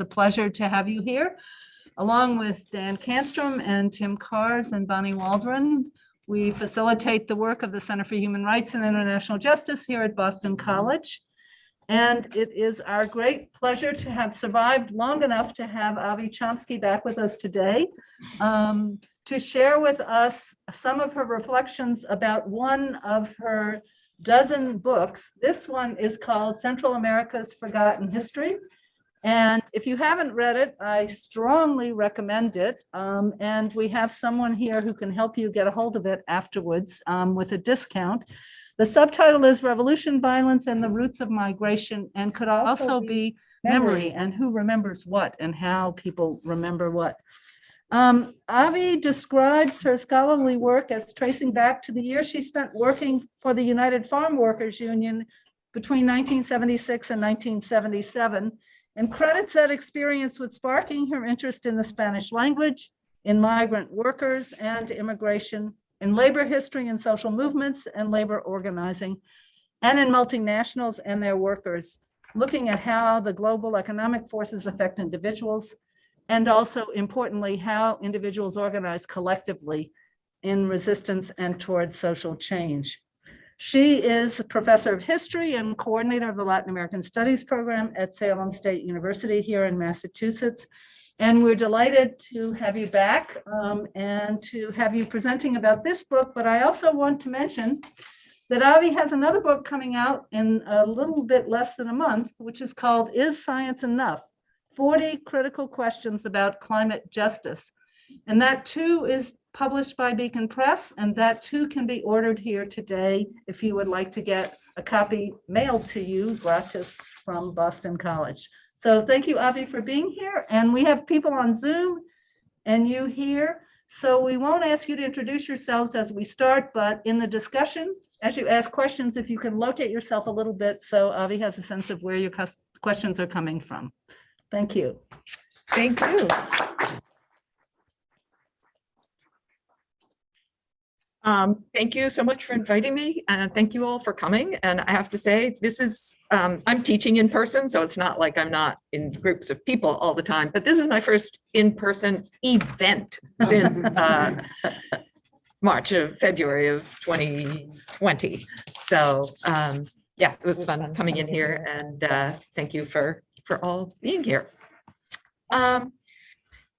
a pleasure to have you here, along with Dan Canstrom and Tim Kars and Bonnie Waldron. We facilitate the work of the Center for Human Rights and International Justice here at Boston College. And it is our great pleasure to have survived long enough to have Avi Chomsky back with us today to share with us some of her reflections about one of her dozen books. This one is called Central America's Forgotten History. And if you haven't read it, I strongly recommend it. And we have someone here who can help you get a hold of it afterwards with a discount. The subtitle is Revolution, Violence, and the Roots of Migration, and could also be Memory and Who Remembers What and How People Remember What. Avi describes her scholarly work as tracing back to the year she spent working for the United Farm Workers Union between 1976 and 1977, and credits that experience with sparking her interest in the Spanish language, in migrant workers and immigration, in labor history and social movements and labor organizing, and in multinationals and their workers, looking at how the global economic forces affect individuals, and also importantly, how individuals organize collectively in resistance and towards social change. She is a professor of history and coordinator of the Latin American Studies program at Salem State University here in Massachusetts. And we're delighted to have you back and to have you presenting about this book. But I also want to mention that Avi has another book coming out in a little bit less than a month, which is called Is Science Enough? 40 Critical Questions About Climate Justice. And that too is published by Beacon Press, and that too can be ordered here today if you would like to get a copy mailed to you gratis from Boston College. So thank you, Avi, for being here. And we have people on Zoom and you here. So we won't ask you to introduce yourselves as we start, but in the discussion, as you ask questions, if you can locate yourself a little bit so Avi has a sense of where your questions are coming from. Thank you. Thank you. Thank you so much for inviting me, and thank you all for coming. And I have to say, this is, I'm teaching in person, so it's not like I'm not in groups of people all the time, but this is my first in-person event since February of 2020. So yeah, it was fun coming in here, and thank you for all being here.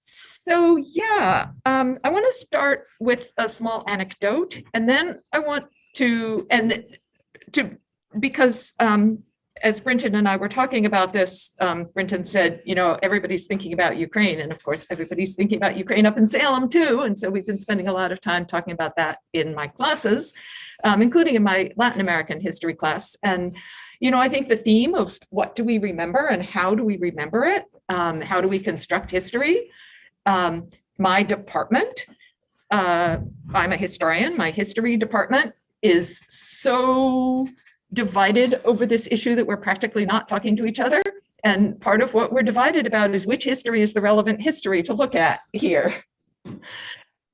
So yeah, I want to start with a small anecdote, and then I want to, because as Brinton and I were talking about this, Brinton said, you know, everybody's thinking about Ukraine, and of course, everybody's thinking about Ukraine up in Salem too, and so we've been spending a lot of time talking about that in my classes, including in my Latin American history class. And you know, I think the theme of what do we remember and how do we remember it? How do we construct history? My department, I'm a historian, my history department is so divided over this issue that we're practically not talking to each other. And part of what we're divided about is which history is the relevant history to look at here.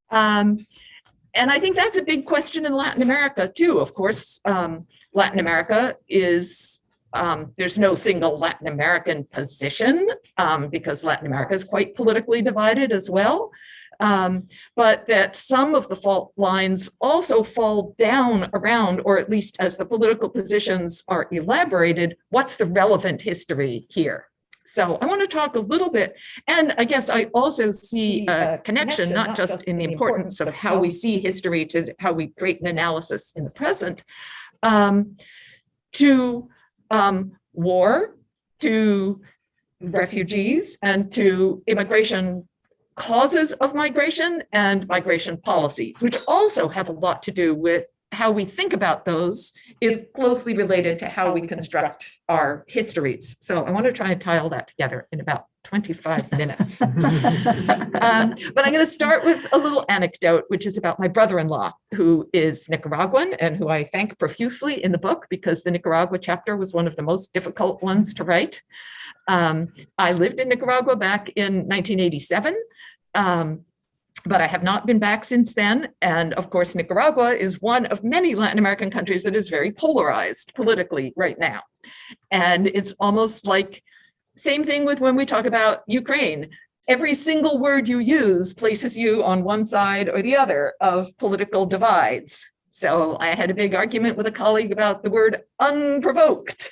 And I think that's a big question in Latin America too. Of course, Latin America is, there's no single Latin American position because Latin America is quite politically divided as well. But that some of the fault lines also fall down around, or at least as the political positions are elaborated, what's the relevant history here? So I want to talk a little bit, and I guess I also see a connection, not just in the importance of how we see history to how we create an analysis in the present, to war, to refugees, and to immigration causes of migration and migration policies, which also have a lot to do with how we think about those is closely related to how we construct our histories. So I want to try and tie all that together in about 25 minutes. But I'm going to start with a little anecdote, which is about my brother-in-law, who is Nicaraguan and who I thank profusely in the book because the Nicaragua chapter was one of the most difficult ones to write. I lived in Nicaragua back in 1987. But I have not been back since then. And of course, Nicaragua is one of many Latin American countries that is very polarized politically right now. And it's almost like same thing with when we talk about Ukraine. Every single word you use places you on one side or the other of political divides. So I had a big argument with a colleague about the word unprovoked,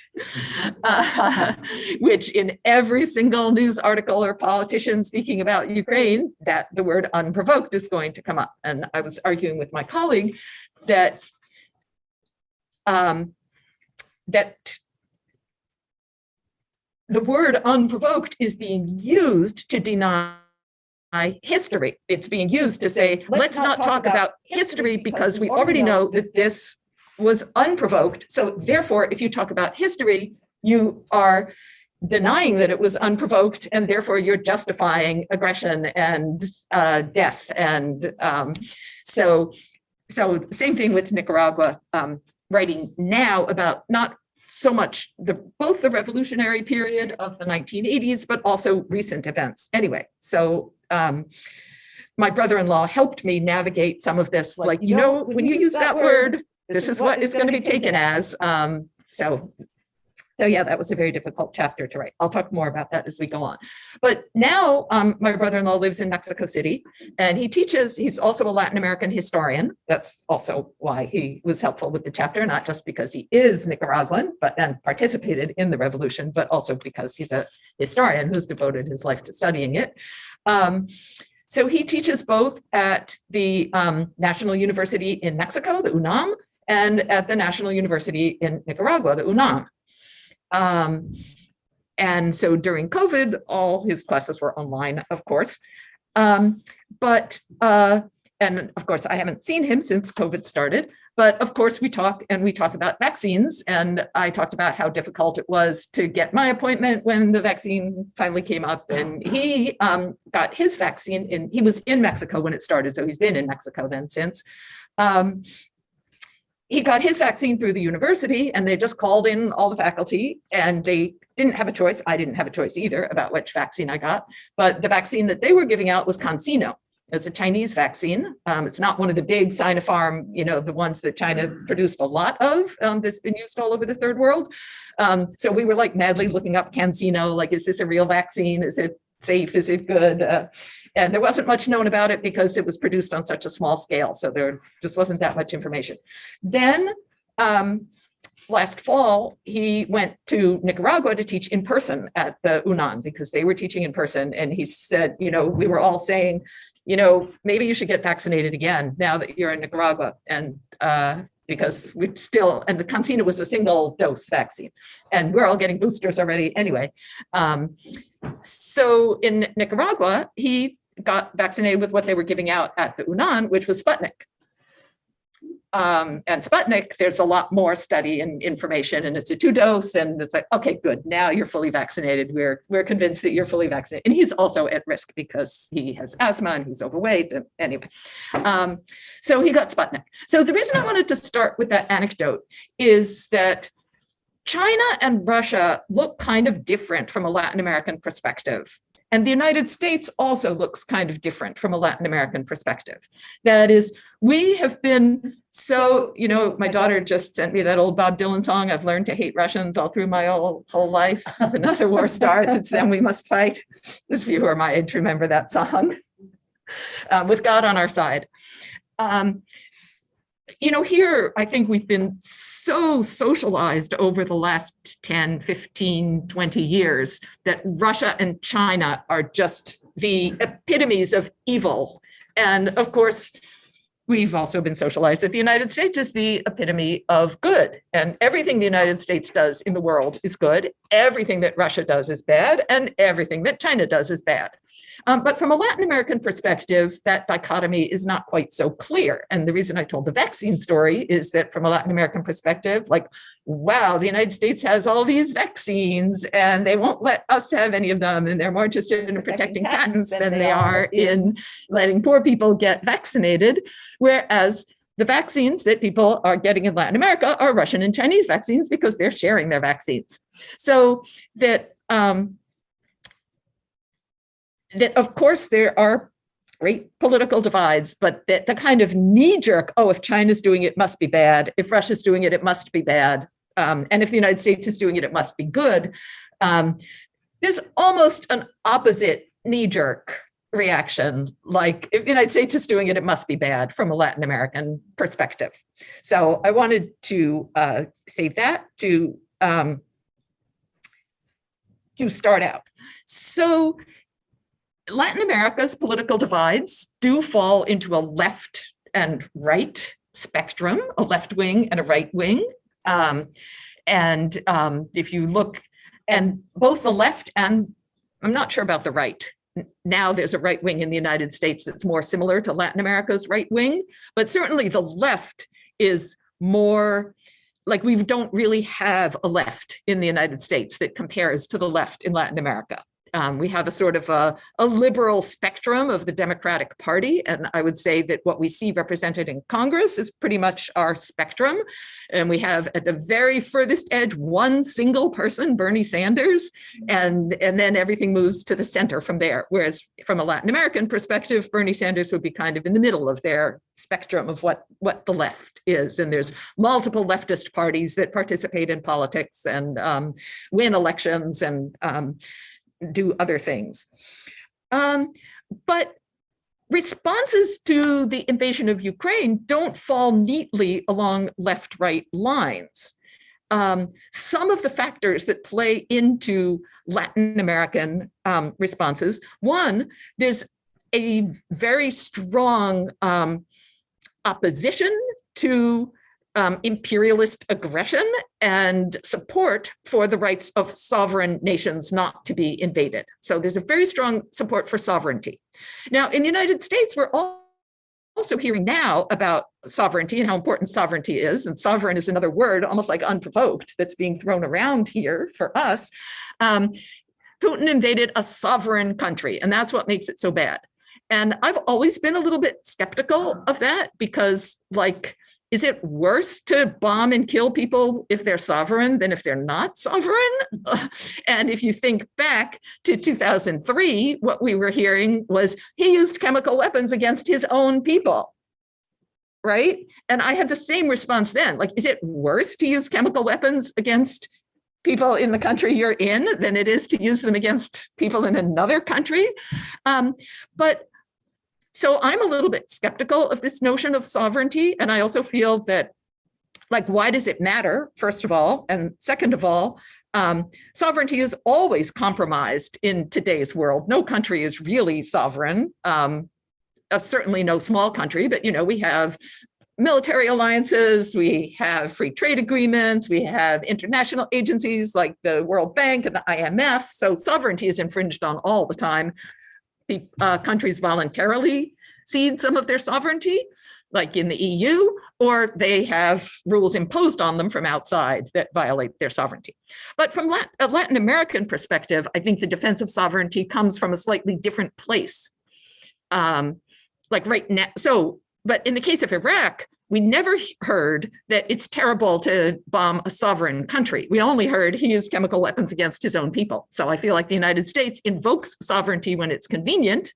which in every single news article or politician speaking about Ukraine, that the word unprovoked is going to come up. And I was arguing with my colleague that that the word unprovoked is being used to deny history. It's being used to say, let's not talk about history because we already know that this was unprovoked. So therefore, if you talk about history, you are denying that it was unprovoked, and therefore you're justifying aggression and death. And so same thing with Nicaragua, writing now about not so much both the revolutionary period of the 1980s, but also recent events. Anyway, so my brother-in-law helped me navigate some of this. Like, when you use that word, this is what it's going to be taken as. So yeah, that was a very difficult chapter to write. I'll talk more about that as we go on. But now my brother-in-law lives in Mexico City, and he teaches. He's also a Latin American historian. That's also why he was helpful with the chapter, not just because he is Nicaraguan, and participated in the revolution, but also because he's a historian who's devoted his life to studying it. So he teaches both at the National University in Mexico, the UNAM, and at the National University in Nicaragua, the UNAM. And so during COVID, all his classes were online, of course. And of course, I haven't seen him since COVID started, but of course we talk about vaccines. And I talked about how difficult it was to get my appointment when the vaccine finally came up, and he got his vaccine he was in Mexico when it started. So he's been in Mexico then since. He got his vaccine through the university, and they just called in all the faculty, and they didn't have a choice. I didn't have a choice either about which vaccine I got, but the vaccine that they were giving out was CanSino. It's a Chinese vaccine. It's not one of the big Sinopharm, the ones that China produced a lot of, that's been used all over the third world. So we were like madly looking up CanSino, like, is this a real vaccine? Is it safe? Is it good? And there wasn't much known about it because it was produced on such a small scale. So there just wasn't that much information. Then last fall, he went to Nicaragua to teach in person at the UNAM because they were teaching in person. And he said, we were all saying, maybe you should get vaccinated again now that you're in Nicaragua. And because and the CanSino was a single dose vaccine, and we're all getting boosters already anyway. So in Nicaragua, he got vaccinated with what they were giving out at the UNAM, which was Sputnik. And Sputnik, there's a lot more study and information, and it's a 2-dose, and it's like, okay, good, now you're fully vaccinated. We're convinced that you're fully vaccinated. And he's also at risk because he has asthma and he's overweight. And anyway, so he got Sputnik. So the reason I wanted to start with that anecdote is that China and Russia look kind of different from a Latin American perspective. And the United States also looks kind of different from a Latin American perspective. That is, we have been so, my daughter just sent me that old Bob Dylan song, I've learned to hate Russians all through my whole life. If another war starts, it's them we must fight. Those of you who are my age remember that song. With God on our side. Here, I think we've been so socialized over the last 10, 15, 20 years that Russia and China are just the epitomes of evil. And of course, we've also been socialized that the United States is the epitome of good. And everything the United States does in the world is good. Everything that Russia does is bad. And everything that China does is bad. But from a Latin American perspective, that dichotomy is not quite so clear. And the reason I told the vaccine story is that from a Latin American perspective, like, wow, the United States has all these vaccines and they won't let us have any of them. And they're more interested in protecting patents than they are in letting poor people get vaccinated. Whereas the vaccines that people are getting in Latin America are Russian and Chinese vaccines because they're sharing their vaccines. So that of course there are great political divides, but the kind of knee-jerk, if China's doing it, must be bad. If Russia's doing it, it must be bad. And if the United States is doing it, it must be good. there's almost an opposite knee-jerk reaction. Like if the United States is doing it, it must be bad from a Latin American perspective. So I wanted to say that to start out. So Latin America's political divides do fall into a left and right spectrum, a left wing and a right wing. If you look, and both the left and I'm not sure about the right. Now there's a right wing in the United States that's more similar to Latin America's right wing, but certainly the left is more like we don't really have a left in the United States that compares to the left in Latin America. We have a sort of a liberal spectrum of the Democratic Party. And I would say that what we see represented in Congress is pretty much our spectrum. And we have at the very furthest edge, one single person, Bernie Sanders, and then everything moves to the center from there. Whereas from a Latin American perspective, Bernie Sanders would be kind of in the middle of their spectrum of what the left is. And there's multiple leftist parties that participate in politics and win elections and do other things. But responses to the invasion of Ukraine don't fall neatly along left-right lines. Some of the factors that play into Latin American responses, one, there's a very strong opposition to imperialist aggression and support for the rights of sovereign nations not to be invaded. So there's a very strong support for sovereignty. Now, in the United States, we're also hearing now about sovereignty and how important sovereignty is. And sovereign is another word, almost like unprovoked, that's being thrown around here for us. Putin invaded a sovereign country, and that's what makes it so bad. And I've always been a little bit skeptical of that because, like, is it worse to bomb and kill people if they're sovereign than if they're not sovereign? And if you think back to 2003, what we were hearing was he used chemical weapons against his own people, right? And I had the same response then. Like, is it worse to use chemical weapons against people in the country you're in than it is to use them against people in another country? So I'm a little bit skeptical of this notion of sovereignty. And I also feel that, like, why does it matter, first of all? And second of all, sovereignty is always compromised in today's world. No country is really sovereign, certainly no small country, but, we have military alliances, we have free trade agreements, we have international agencies like the World Bank and the IMF. So sovereignty is infringed on all the time. Countries voluntarily cede some of their sovereignty, like in the EU, or they have rules imposed on them from outside that violate their sovereignty. But from a Latin American perspective, I think the defense of sovereignty comes from a slightly different place. Like right now, but in the case of Iraq, we never heard that it's terrible to bomb a sovereign country. We only heard he used chemical weapons against his own people. So I feel like the United States invokes sovereignty when it's convenient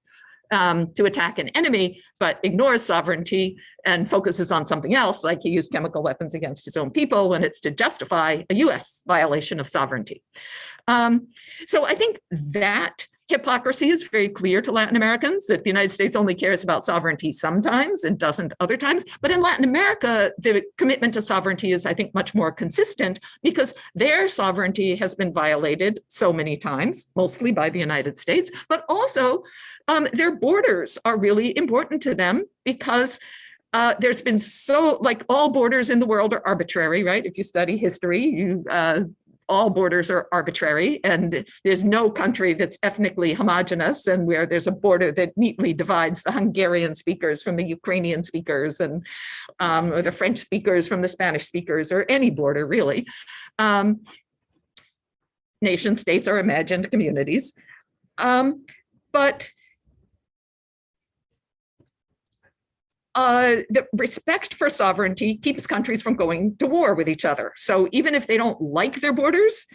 to attack an enemy, but ignores sovereignty and focuses on something else, like he used chemical weapons against his own people when it's to justify a US violation of sovereignty. So I think that hypocrisy is very clear to Latin Americans, that the United States only cares about sovereignty sometimes and doesn't other times. But in Latin America, the commitment to sovereignty is, I think, much more consistent because their sovereignty has been violated so many times, mostly by the United States, but also their borders are really important to them because there's been like all borders in the world are arbitrary, right? If you study history, all borders are arbitrary, and there's no country that's ethnically homogenous and where there's a border that neatly divides the Hungarian speakers from the Ukrainian speakers and or the French speakers from the Spanish speakers, or any border really. Nation states are imagined communities. But the respect for sovereignty keeps countries from going to war with each other. So even if they don't like their borders,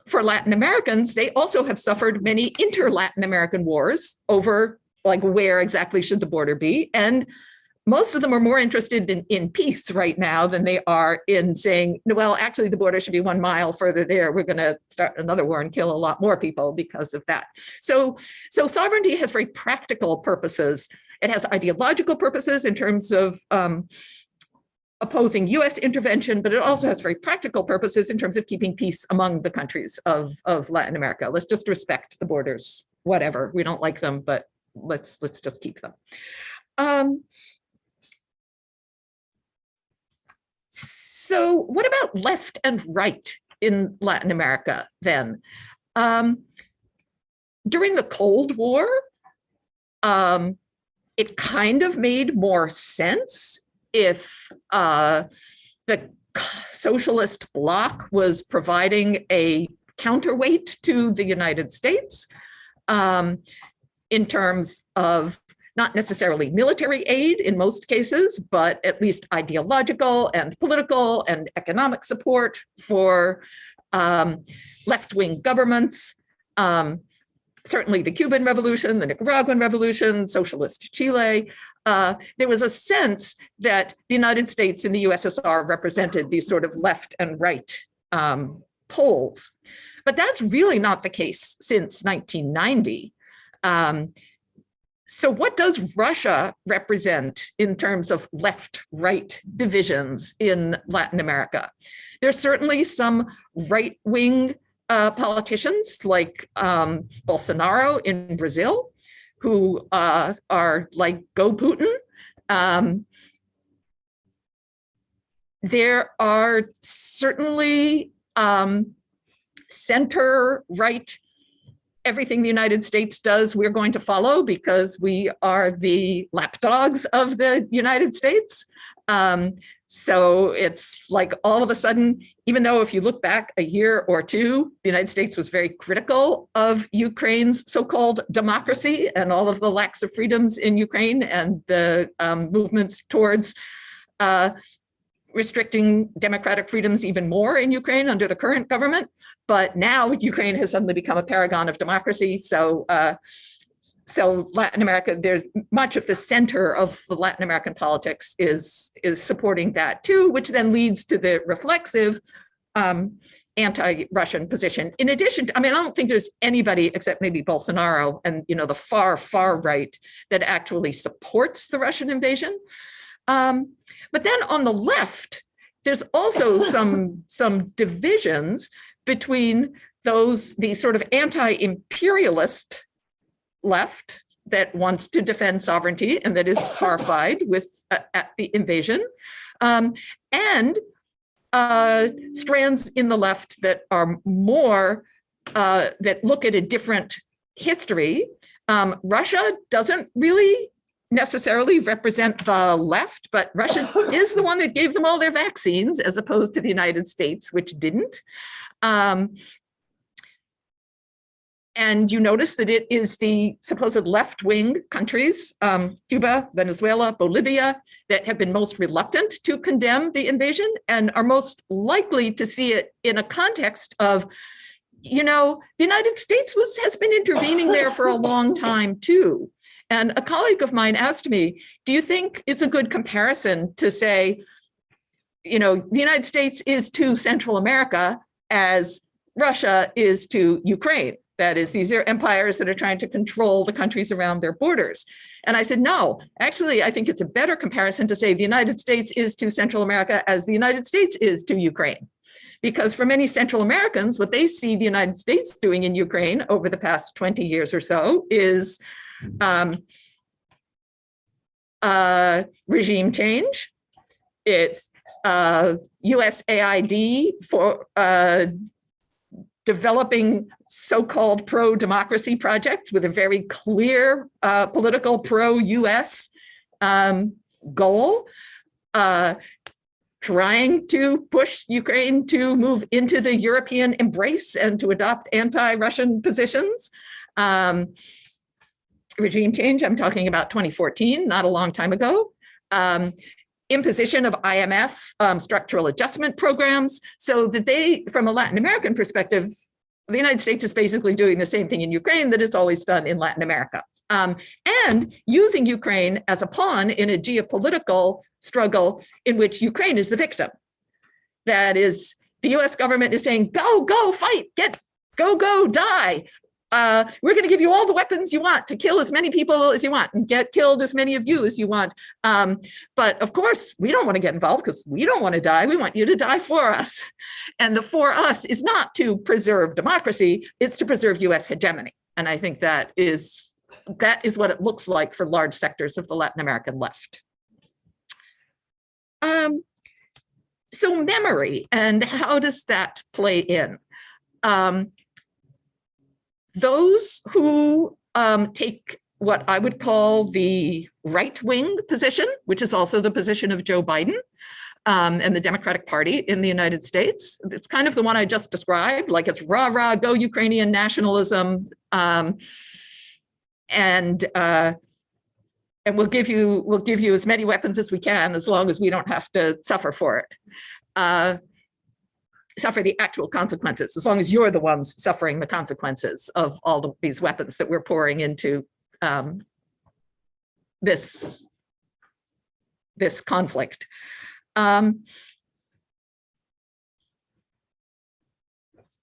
for Latin Americans, they also have suffered many inter-Latin American wars over like where exactly should the border be. And most of them are more interested in peace right now than they are in saying, well, actually the border should be 1 mile further there. We're going to start another war and kill a lot more people because of that. So sovereignty has very practical purposes. It has ideological purposes in terms of opposing US intervention, but it also has very practical purposes in terms of keeping peace among the countries of Latin America. Let's just respect the borders, whatever. We don't like them, but let's just keep them. So what about left and right in Latin America then? During the Cold War, it kind of made more sense if the socialist bloc was providing a counterweight to the United States in terms of not necessarily military aid in most cases, but at least ideological and political and economic support for left-wing governments. Certainly the Cuban Revolution, the Nicaraguan Revolution, socialist Chile. There was a sense that the United States and the USSR represented these sort of left and right poles. But that's really not the case since 1990. So what does Russia represent in terms of left-right divisions in Latin America? There's certainly some right-wing politicians like Bolsonaro in Brazil, who are like, go Putin. There are certainly center-right, everything the United States does, we're going to follow because we are the lapdogs of the United States. So it's like all of a sudden, even though if you look back a year or two, the United States was very critical of Ukraine's so-called democracy and all of the lacks of freedoms in Ukraine and the movements towards restricting democratic freedoms even more in Ukraine under the current government. But now Ukraine has suddenly become a paragon of democracy. So Latin America, there's much of the center of the Latin American politics is supporting that too, which then leads to the reflexive anti-Russian position. In addition to, I mean, I don't think there's anybody except maybe Bolsonaro and, you know, the far, far right that actually supports the Russian invasion. But then on the left, there's also some divisions between the sort of anti-imperialist left that wants to defend sovereignty and that is horrified with at the invasion, and strands in the left that are more that look at a different history. Russia doesn't really necessarily represent the left, but Russia is the one that gave them all their vaccines, as opposed to the United States, which didn't. And you notice that it is the supposed left-wing countries, Cuba, Venezuela, Bolivia, that have been most reluctant to condemn the invasion and are most likely to see it in a context of, you know, the United States has been intervening there for a long time too. And a colleague of mine asked me, do you think it's a good comparison to say, you know, the United States is to Central America as Russia is to Ukraine? That is, these are empires that are trying to control the countries around their borders. And I said, no, actually, I think it's a better comparison to say the United States is to Central America as the United States is to Ukraine. Because for many Central Americans, what they see the United States doing in Ukraine over the past 20 years or so is regime change. It's USAID for developing so-called pro-democracy projects with a very clear political pro-US goal, trying to push Ukraine to move into the European embrace and to adopt anti-Russian positions. Regime change, I'm talking about 2014, not a long time ago. Imposition of IMF structural adjustment programs, so that they, from a Latin American perspective, the United States is basically doing the same thing in Ukraine that it's always done in Latin America, and using Ukraine as a pawn in a geopolitical struggle in which Ukraine is the victim. That is, the US government is saying, go, fight, go, die. We're going to give you all the weapons you want to kill as many people as you want and get killed as many of you as you want. But of course, we don't want to get involved because we don't want to die. We want you to die for us. And the for us is not to preserve democracy, it's to preserve US hegemony. And I think that is what it looks like for large sectors of the Latin American left. So memory, and how does that play in? Those who take what I would call the right-wing position, which is also the position of Joe Biden and the Democratic Party in the United States. It's kind of the one I just described, like it's rah, rah, go Ukrainian nationalism. And we'll give you as many weapons as we can, as long as we don't have to suffer for it. Suffer the actual consequences, as long as you're the ones suffering the consequences of all these weapons that we're pouring into this conflict.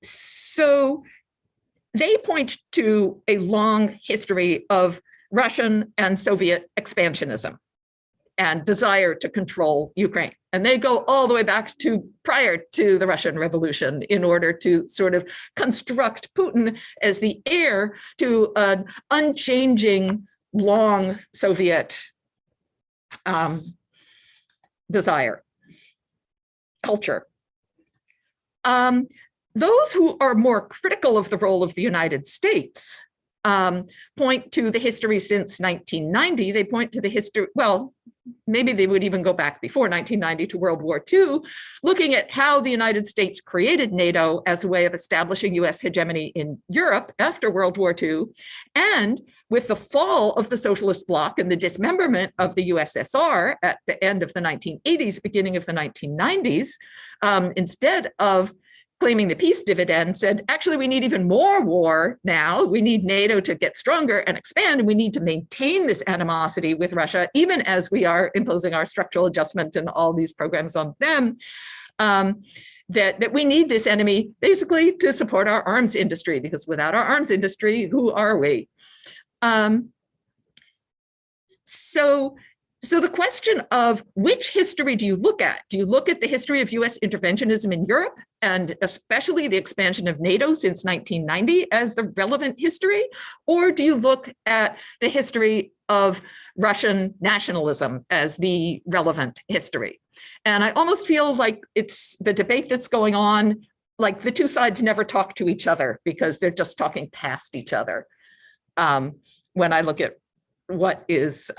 So they point to a long history of Russian and Soviet expansionism and desire to control Ukraine. And they go all the way back to prior to the Russian Revolution in order to sort of construct Putin as the heir to an unchanging, long Soviet desire, culture. Those who are more critical of the role of the United States point to the history since 1990. They point to the history, well, maybe they would even go back before 1990 to World War II, looking at how the United States created NATO as a way of establishing US hegemony in Europe after World War II. And with the fall of the socialist bloc and the dismemberment of the USSR at the end of the 1980s, beginning of the 1990s, instead of claiming the peace dividend, said, actually, we need even more war now. We need NATO to get stronger and expand, and we need to maintain this animosity with Russia, even as we are imposing our structural adjustment and all these programs on them, that we need this enemy basically to support our arms industry, because without our arms industry, who are we? So the question of which history do you look at? Do you look at the history of US interventionism in Europe, and especially the expansion of NATO since 1990 as the relevant history? Or do you look at the history of Russian nationalism as the relevant history? And I almost feel like it's the debate that's going on, like the two sides never talk to each other because they're just talking past each other when I look at what is...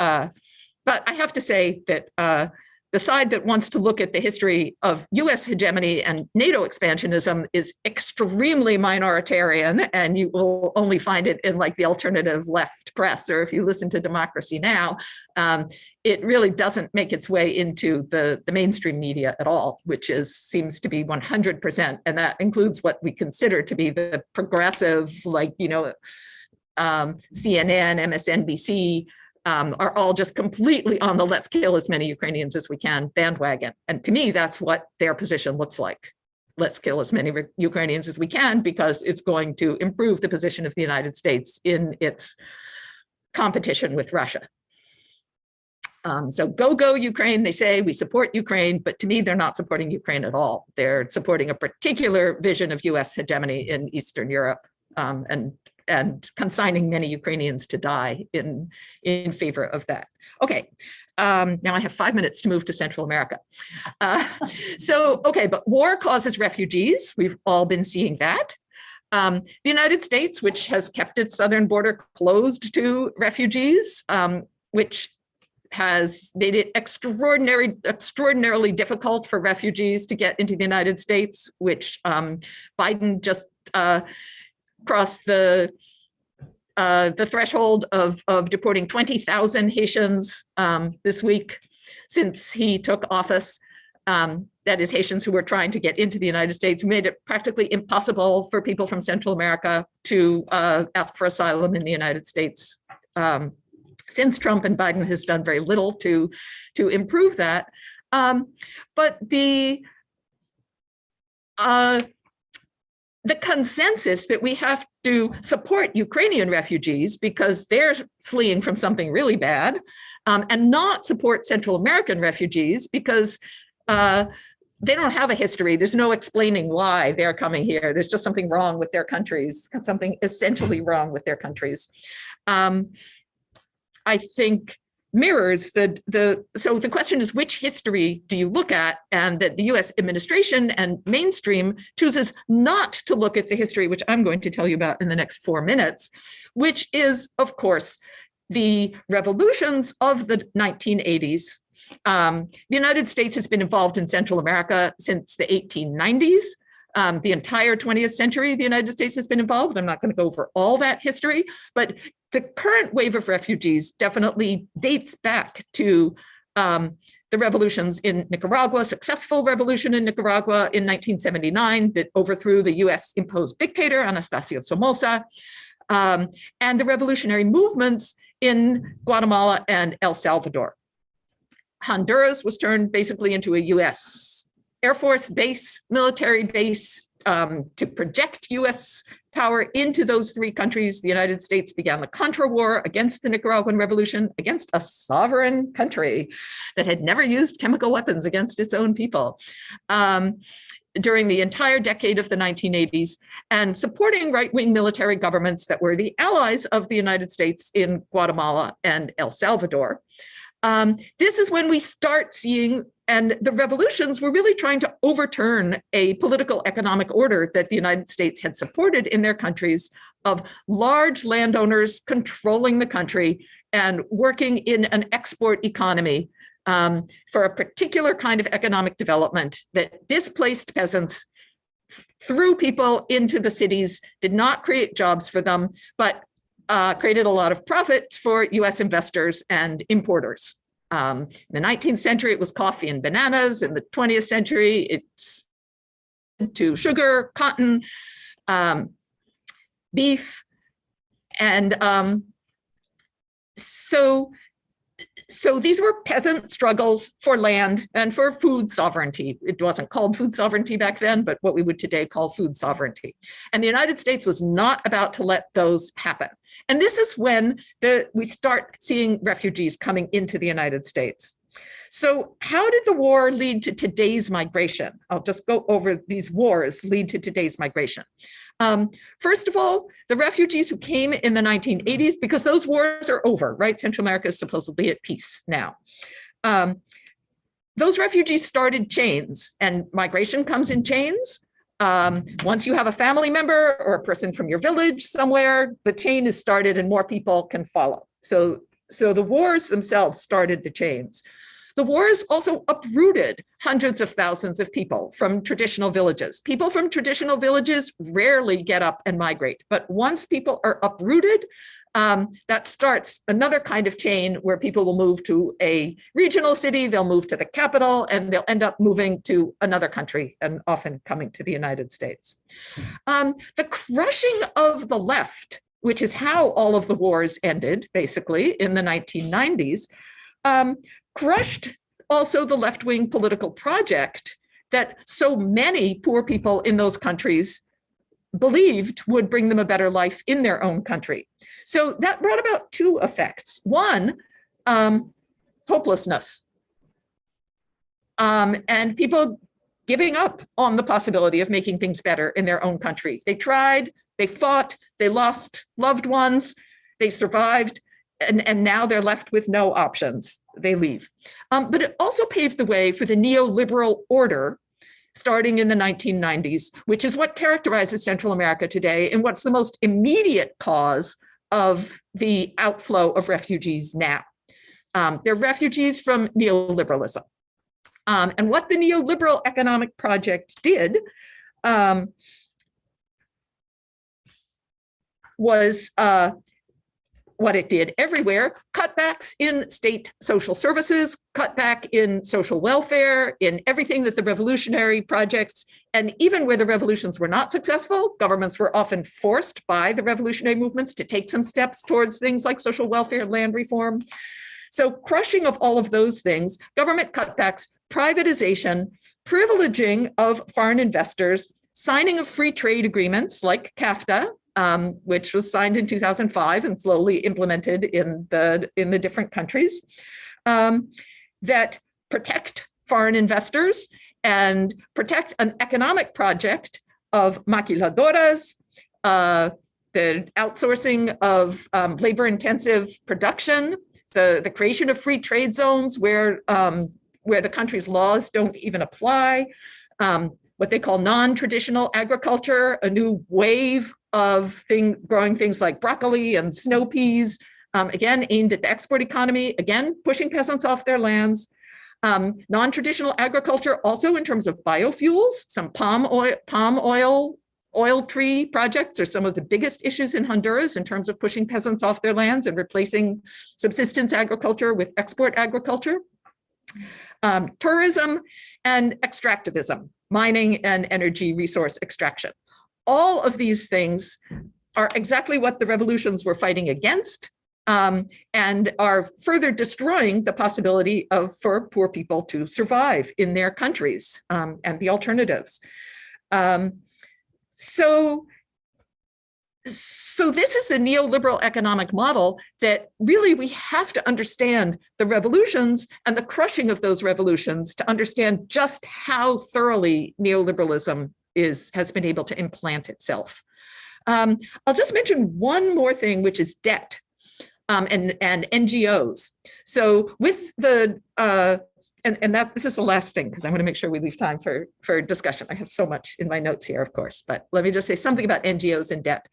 But I have to say that the side that wants to look at the history of US hegemony and NATO expansionism is extremely minoritarian, and you will only find it in like the alternative left press, or if you listen to Democracy Now!, it really doesn't make its way into the mainstream media at all, which seems to be 100%. And that includes what we consider to be the progressive, like, CNN, MSNBC, are all just completely on the let's kill as many Ukrainians as we can bandwagon. And to me, that's what their position looks like. Let's kill as many Ukrainians as we can, because it's going to improve the position of the United States in its competition with Russia. So go Ukraine, they say, we support Ukraine, but to me, they're not supporting Ukraine at all. They're supporting a particular vision of US hegemony in Eastern Europe, and consigning many Ukrainians to die in favor of that. Okay, now I have 5 minutes to move to Central America. Okay, but war causes refugees. We've all been seeing that. The United States, which has kept its southern border closed to refugees, which has made it extraordinarily difficult for refugees to get into the United States, which Biden just crossed the threshold of deporting 20,000 Haitians this week since he took office. that is Haitians who were trying to get into the United States, made it practically impossible for people from Central America to ask for asylum in the United States. Since Trump and Biden has done very little to improve that. But the consensus that we have to support Ukrainian refugees because they're fleeing from something really bad, and not support Central American refugees because they don't have a history. There's no explaining why they're coming here. There's just something wrong with their countries, something essentially wrong with their countries. I think mirrors so the question is, which history do you look at? And that the US administration and mainstream chooses not to look at the history, which I'm going to tell you about in the next 4 minutes, which is, of course, the revolutions of the 1980s. The United States has been involved in Central America since the 1890s. The entire 20th century, the United States has been involved. I'm not going to go over all that history, but the current wave of refugees definitely dates back to the revolutions in Nicaragua, successful revolution in Nicaragua in 1979 that overthrew the US imposed dictator, Anastasio Somoza, and the revolutionary movements in Guatemala and El Salvador. Honduras was turned basically into a US Air Force base, military base, to project US power into those three countries. The United States began the Contra War against the Nicaraguan Revolution, against a sovereign country that had never used chemical weapons against its own people, during the entire decade of the 1980s, and supporting right-wing military governments that were the allies of the United States in Guatemala and El Salvador. This is when we start seeing, and the revolutions were really trying to overturn a political economic order that the United States had supported in their countries of large landowners controlling the country and working in an export economy for a particular kind of economic development that displaced peasants, threw people into the cities, did not create jobs for them, but created a lot of profits for US investors and importers. In the 19th century, it was coffee and bananas. In the 20th century, it's to sugar, cotton, beef. And so these were peasant struggles for land and for food sovereignty. It wasn't called food sovereignty back then, but what we would today call food sovereignty. And the United States was not about to let those happen. And this is when we start seeing refugees coming into the United States. So how did the war lead to today's migration? I'll just go over these wars lead to today's migration. First of all, the refugees who came in the 1980s, because those wars are over, right? Central America is supposedly at peace now. Those refugees started chains, and migration comes in chains. Once you have a family member or a person from your village somewhere, the chain is started and more people can follow. So the wars themselves started the chains. The wars also uprooted hundreds of thousands of people from traditional villages. People from traditional villages rarely get up and migrate, but once people are uprooted, that starts another kind of chain where people will move to a regional city, they'll move to the capital, and they'll end up moving to another country and often coming to the United States. The crushing of the left, which is how all of the wars ended, basically, in the 1990s, crushed also the left-wing political project that so many poor people in those countries believed would bring them a better life in their own country. So that brought about two effects. One, hopelessness, and people giving up on the possibility of making things better in their own countries. They tried, they fought, they lost loved ones, they survived, and now they're left with no options. They leave. But it also paved the way for the neoliberal order starting in the 1990s, which is what characterizes Central America today and what's the most immediate cause of the outflow of refugees now. They're refugees from neoliberalism. And what the neoliberal economic project did was what it did everywhere, cutbacks in state social services, cutback in social welfare, in everything that the revolutionary projects, and even where the revolutions were not successful, governments were often forced by the revolutionary movements to take some steps towards things like social welfare, land reform. So crushing of all of those things, government cutbacks, privatization, privileging of foreign investors, signing of free trade agreements like CAFTA, which was signed in 2005 and slowly implemented in the different countries, that protect foreign investors and protect an economic project of maquiladoras, the outsourcing of labor-intensive production, the creation of free trade zones where the country's laws don't even apply, what they call non-traditional agriculture, a new wave of growing things like broccoli and snow peas, again, aimed at the export economy, again, pushing peasants off their lands. Non-traditional agriculture also in terms of biofuels, some palm oil tree projects are some of the biggest issues in Honduras in terms of pushing peasants off their lands and replacing subsistence agriculture with export agriculture. Tourism and extractivism, mining and energy resource extraction. All of these things are exactly what the revolutions were fighting against, and are further destroying the possibility for poor people to survive in their countries, and the alternatives. So this is the neoliberal economic model that really we have to understand the revolutions and the crushing of those revolutions to understand just how thoroughly neoliberalism has been able to implant itself. I'll just mention one more thing, which is debt and NGOs. So with the this is the last thing, because I want to make sure we leave time for discussion. I have so much in my notes here, of course, but let me just say something about NGOs and debt.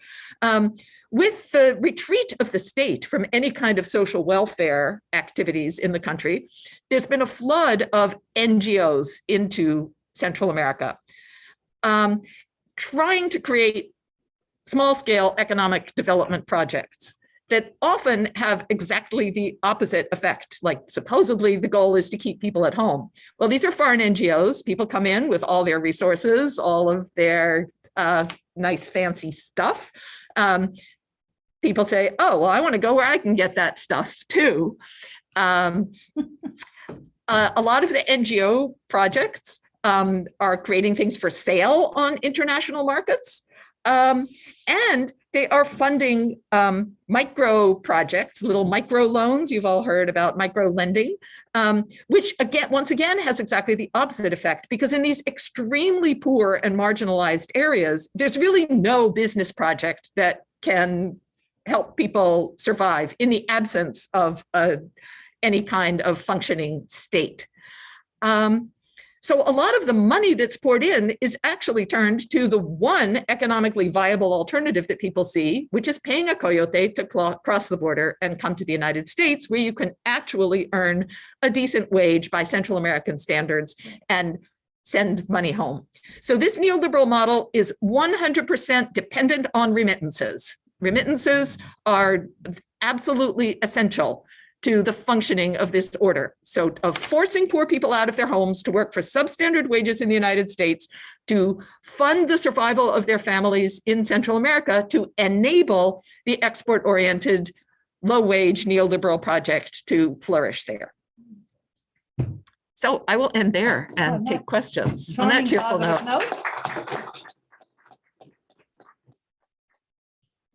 With the retreat of the state from any kind of social welfare activities in the country, there's been a flood of NGOs into Central America, trying to create small-scale economic development projects that often have exactly the opposite effect. Like supposedly the goal is to keep people at home. Well, these are foreign NGOs. People come in with all their resources, all of their nice fancy stuff. People say, oh, well, I want to go where I can get that stuff too. A lot of the NGO projects are creating things for sale on international markets. And they are funding micro projects, little micro loans. You've all heard about micro lending, which once again has exactly the opposite effect, because in these extremely poor and marginalized areas, there's really no business project that can help people survive in the absence of any kind of functioning state. So a lot of the money that's poured in is actually turned to the one economically viable alternative that people see, which is paying a coyote to cross the border and come to the United States, where you can actually earn a decent wage by Central American standards and send money home. So this neoliberal model is 100% dependent on remittances. Remittances are absolutely essential to the functioning of this order. So of forcing poor people out of their homes to work for substandard wages in the United States, to fund the survival of their families in Central America, to enable the export-oriented, low-wage neoliberal project to flourish there. So I will end there and take questions on that cheerful note.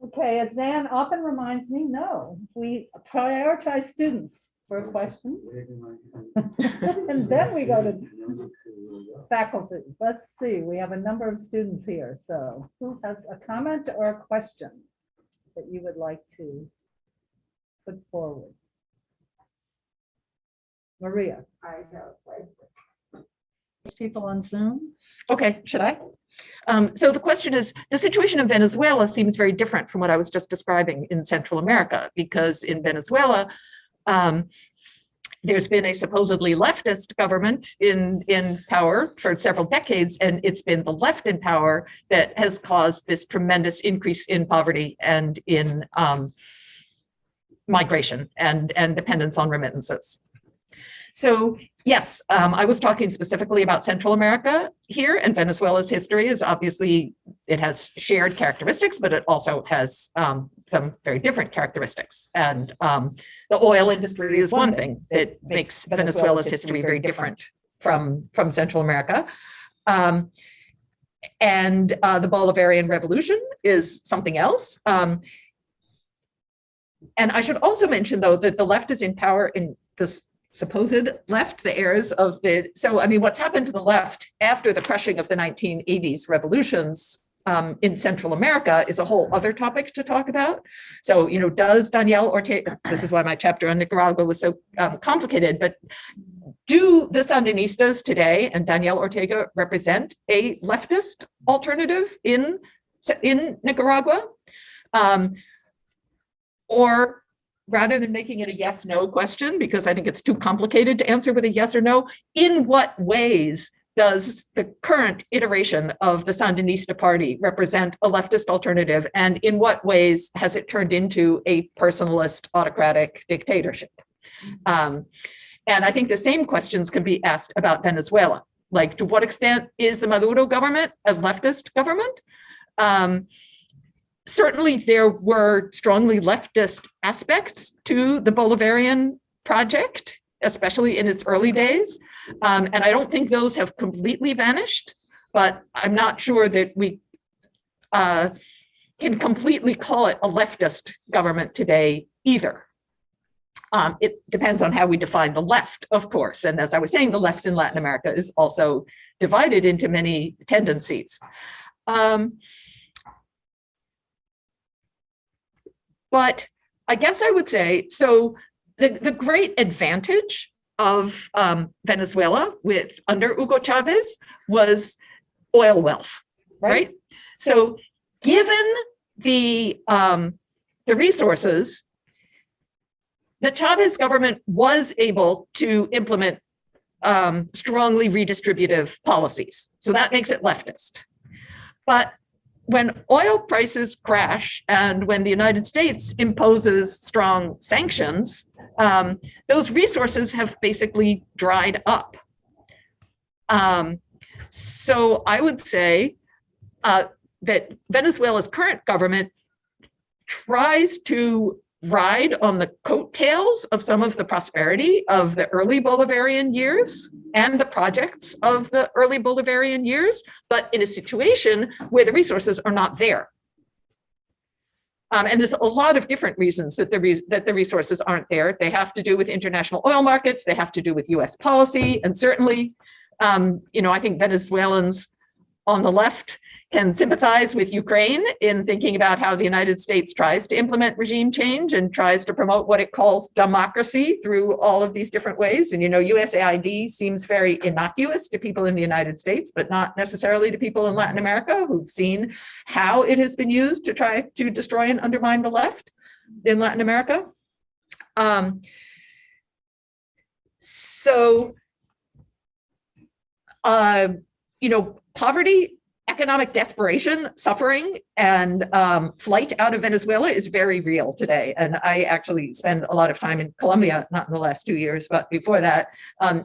Okay, as Dan often reminds me, no, we prioritize students for questions. And then we go to faculty. Let's see, we have a number of students here. So who has a comment or a question that you would like to put forward? Maria. I have people on Zoom. Okay, should I? So the question is, the situation in Venezuela seems very different from what I was just describing in Central America, because in Venezuela, there's been a supposedly leftist government in power for several decades, and it's been the left in power that has caused this tremendous increase in poverty and in migration and dependence on remittances. So yes, I was talking specifically about Central America here, and Venezuela's history is obviously, it has shared characteristics, but it also has some very different characteristics. And the oil industry is one thing that makes Venezuela's history very different from Central America. And the Bolivarian Revolution is something else. And I should also mention, though, that the left is in power in this supposed left, the heirs of the, so I mean, what's happened to the left after the crushing of the 1980s revolutions in Central America is a whole other topic to talk about. So, you know, does Daniel Ortega, this is why my chapter on Nicaragua was so complicated, but do the Sandinistas today and Daniel Ortega represent a leftist alternative in Nicaragua? Or rather than making it a yes/no question, because I think it's too complicated to answer with a yes or no, in what ways does the current iteration of the Sandinista party represent a leftist alternative? And in what ways has it turned into a personalist autocratic dictatorship? And I think the same questions can be asked about Venezuela. Like, to what extent is the Maduro government a leftist government? Certainly, there were strongly leftist aspects to the Bolivarian project, especially in its early days. And I don't think those have completely vanished, but I'm not sure that we can completely call it a leftist government today either. It depends on how we define the left, of course. And as I was saying, the left in Latin America is also divided into many tendencies. But I guess I would say, so the great advantage of Venezuela under Hugo Chavez was oil wealth, right? So given the resources, the Chavez government was able to implement strongly redistributive policies. So that makes it leftist. But when oil prices crash and when the United States imposes strong sanctions, those resources have basically dried up. So I would say that Venezuela's current government tries to ride on the coattails of some of the prosperity of the early Bolivarian years and the projects of the early Bolivarian years, but in a situation where the resources are not there. And there's a lot of different reasons that the resources aren't there. They have to do with international oil markets, they have to do with US policy, and certainly, you know, I think Venezuelans on the left can sympathize with Ukraine in thinking about how the United States tries to implement regime change and tries to promote what it calls democracy through all of these different ways. And, you know, USAID seems very innocuous to people in the United States, but not necessarily to people in Latin America who've seen how it has been used to try to destroy and undermine the left in Latin America. You know, poverty, economic desperation, suffering, and flight out of Venezuela is very real today. And I actually spend a lot of time in Colombia, not in the last 2 years, but before that,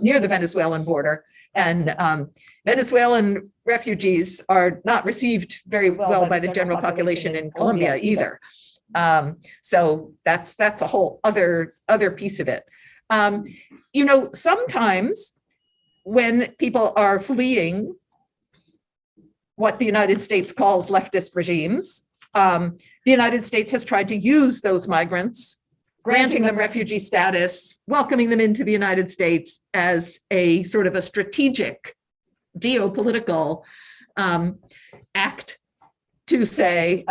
near the Venezuelan border. And Venezuelan refugees are not received very well by the general population in Colombia either. So that's a whole other piece of it. You know, sometimes when people are fleeing what the United States calls leftist regimes, the United States has tried to use those migrants, granting them refugee status, welcoming them into the United States as a sort of a strategic geopolitical act to say,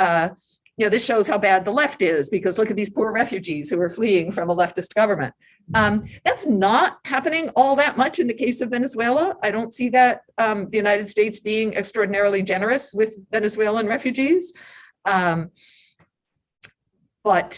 you know, this shows how bad the left is because look at these poor refugees who are fleeing from a leftist government. That's not happening all that much in the case of Venezuela. I don't see that the United States being extraordinarily generous with Venezuelan refugees. But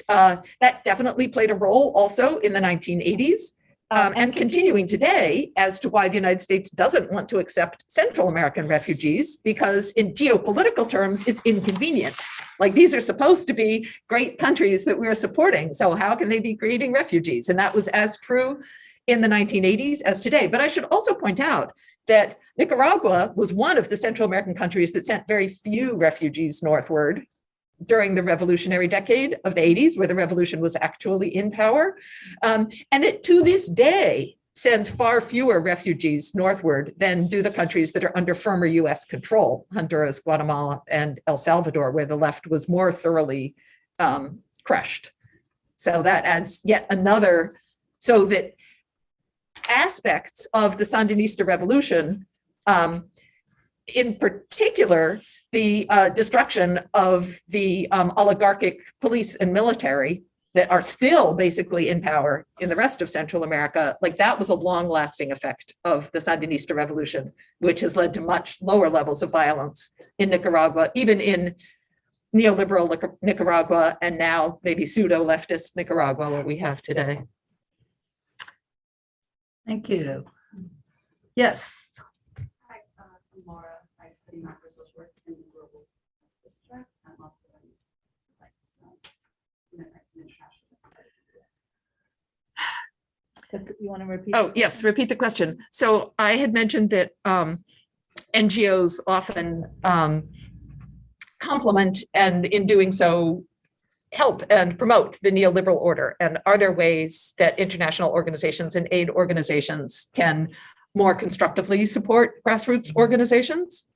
that definitely played a role also in the 1980s. and continuing today as to why the United States doesn't want to accept Central American refugees, because in geopolitical terms, it's inconvenient. Like, these are supposed to be great countries that we're supporting. So how can they be creating refugees? And that was as true in the 1980s as today. But I should also point out that Nicaragua was one of the Central American countries that sent very few refugees northward during the revolutionary decade of the 80s, where the revolution was actually in power. And it to this day sends far fewer refugees northward than do the countries that are under firmer US control, Honduras, Guatemala, and El Salvador, where the left was more thoroughly crushed. So that adds yet another, so that aspects of the Sandinista revolution, in particular, the destruction of the oligarchic police and military that are still basically in power in the rest of Central America, like that was a long-lasting effect of the Sandinista revolution, which has led to much lower levels of violence in Nicaragua, even in neoliberal Nicaragua, and now maybe pseudo-leftist Nicaragua, what we have today. Thank you. Yes. Hi, I'm Laura. I study macro social work in the global district. I'm also in human rights and international business. You want to repeat? Oh, yes, repeat the question. So I had mentioned that NGOs often complement, and in doing so, help and promote the neoliberal order. And are there ways that international organizations and aid organizations can more constructively support grassroots organizations?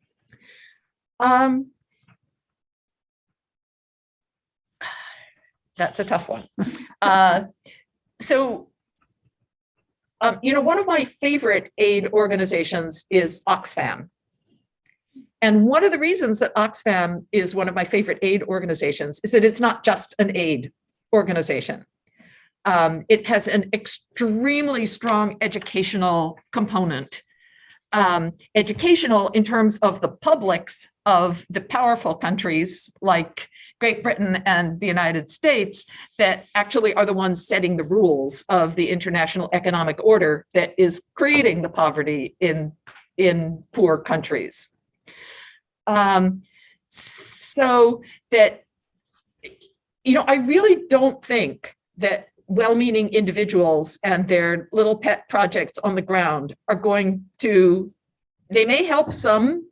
That's a tough one. One of my favorite aid organizations is Oxfam. And one of the reasons that Oxfam is one of my favorite aid organizations is that it's not just an aid organization. It has an extremely strong educational component. Educational in terms of the publics of the powerful countries like Great Britain and the United States that actually are the ones setting the rules of the international economic order that is creating the poverty in poor countries. So that, I really don't think that well-meaning individuals and their little pet projects on the ground are going to, they may help some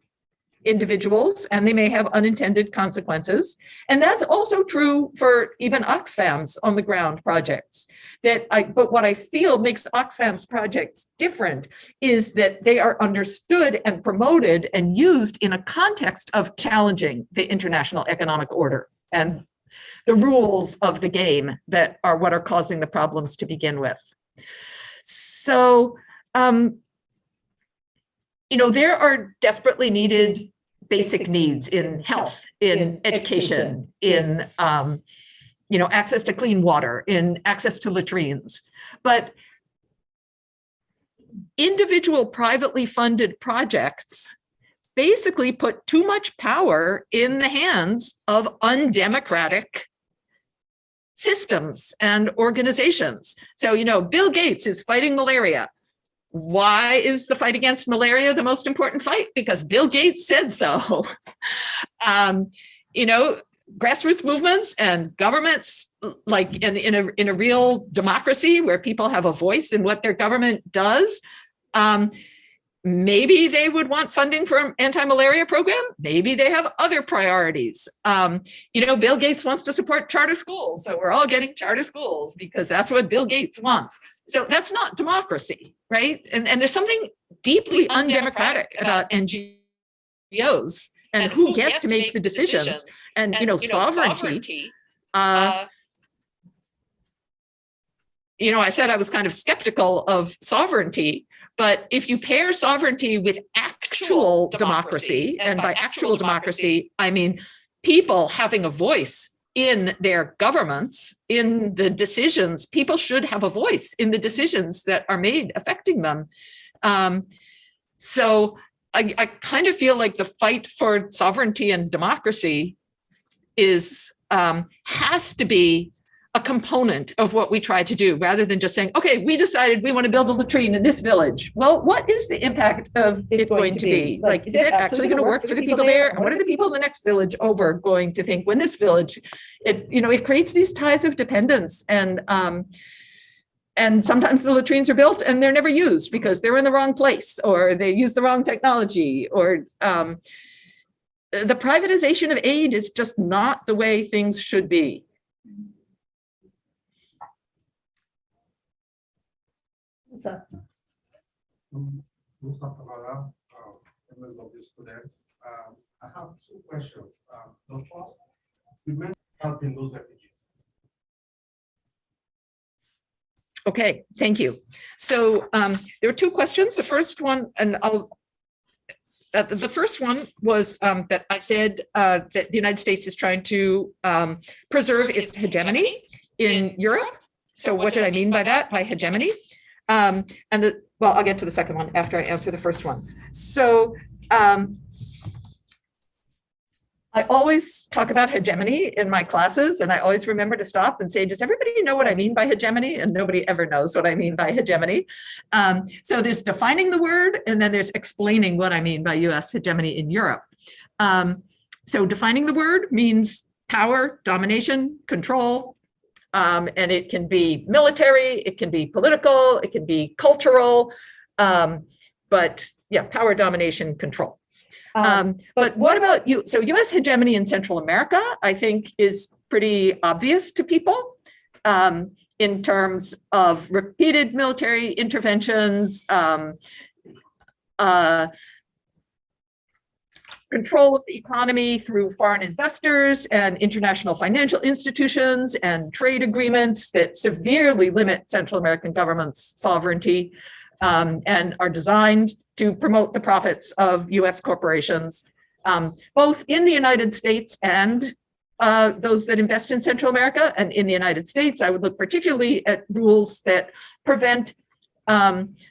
individuals and they may have unintended consequences. And that's also true for even Oxfam's on the ground projects. But what I feel makes Oxfam's projects different is that they are understood and promoted and used in a context of challenging the international economic order and the rules of the game that are what are causing the problems to begin with. So, there are desperately needed basic needs in health, in education, in access to clean water, in access to latrines. But individual privately funded projects basically put too much power in the hands of undemocratic systems and organizations. So, Bill Gates is fighting malaria. Why is the fight against malaria the most important fight? Because Bill Gates said so. Grassroots movements and governments, like in a real democracy where people have a voice in what their government does, maybe they would want funding for an anti-malaria program. Maybe they have other priorities. Bill Gates wants to support charter schools, so we're all getting charter schools because that's what Bill Gates wants. So that's not democracy, right? And there's something deeply undemocratic about NGOs and who gets to make the decisions. And sovereignty. I said I was kind of skeptical of sovereignty, but if you pair sovereignty with actual democracy, and by actual democracy, I mean people having a voice in their governments, in the decisions, people should have a voice in the decisions that are made affecting them. So I kind of feel like the fight for sovereignty and democracy has to be a component of what we try to do, rather than just saying, okay, we decided we want to build a latrine in this village. Well, what is the impact of it going to be? Like, is it actually going to work for the people there? And what are the people in the next village over going to think when this village, it creates these ties of dependence. And sometimes the latrines are built and they're never used because they're in the wrong place, or they use the wrong technology, or the privatization of aid is just not the way things should be. Mustafa Bala, members of the students. I have two questions. The first, you mentioned helping those refugees. Okay, thank you. So there were two questions. The first one, and the first one was that I said that the United States is trying to preserve its hegemony in Europe. So what did I mean by that, by hegemony? Well, I'll get to the second one after I answer the first one. So I always talk about hegemony in my classes, and I always remember to stop and say, does everybody know what I mean by hegemony? And nobody ever knows what I mean by hegemony. So there's defining the word, and then there's explaining what I mean by US hegemony in Europe. So defining the word means power, domination, control, and it can be military, it can be political, it can be cultural, but yeah, power, domination, control. But what about you? So US hegemony in Central America, I think, is pretty obvious to people in terms of repeated military interventions, control of the economy through foreign investors and international financial institutions and trade agreements that severely limit Central American governments' sovereignty and are designed to promote the profits of US corporations, both in the United States and those that invest in Central America. And in the United States, I would look particularly at rules that prevent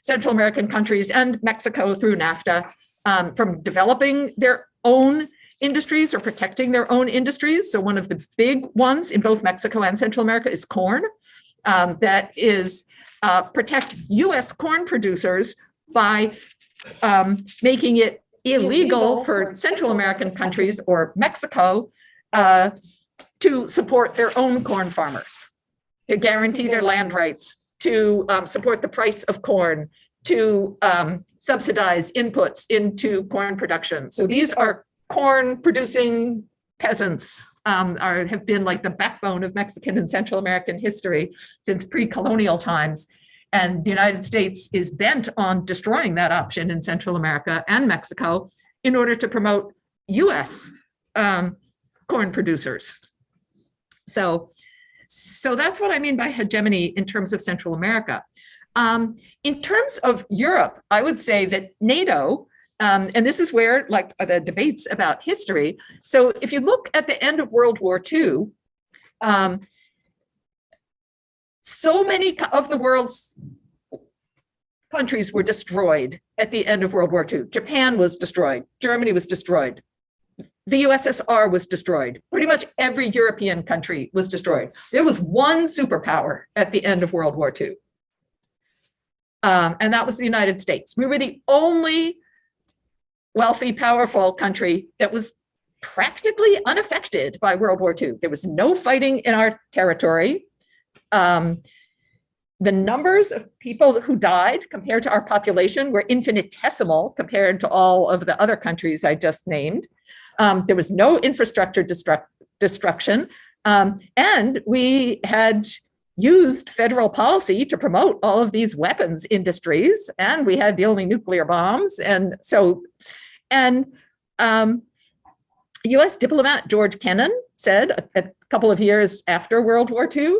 Central American countries and Mexico through NAFTA from developing their own industries or protecting their own industries. So one of the big ones in both Mexico and Central America is corn. That is protect US corn producers by making it illegal for Central American countries or Mexico to support their own corn farmers, to guarantee their land rights, to support the price of corn, to subsidize inputs into corn production. So these are corn producing peasants, have been like the backbone of Mexican and Central American history since pre-colonial times. And the United States is bent on destroying that option in Central America and Mexico in order to promote US corn producers. So that's what I mean by hegemony in terms of Central America. In terms of Europe, I would say that NATO, and this is where like the debates about history. So if you look at the end of World War II, so many of the world's countries were destroyed at the end of World War II. Japan was destroyed. Germany was destroyed. The USSR was destroyed. Pretty much every European country was destroyed. There was one superpower at the end of World War II. And that was the United States. We were the only wealthy, powerful country that was practically unaffected by World War II. There was no fighting in our territory. The numbers of people who died compared to our population were infinitesimal compared to all of the other countries I just named. There was no infrastructure destruction. And we had used federal policy to promote all of these weapons industries, and we had the only nuclear bombs. And so, US diplomat George Kennan said a couple of years after World War II,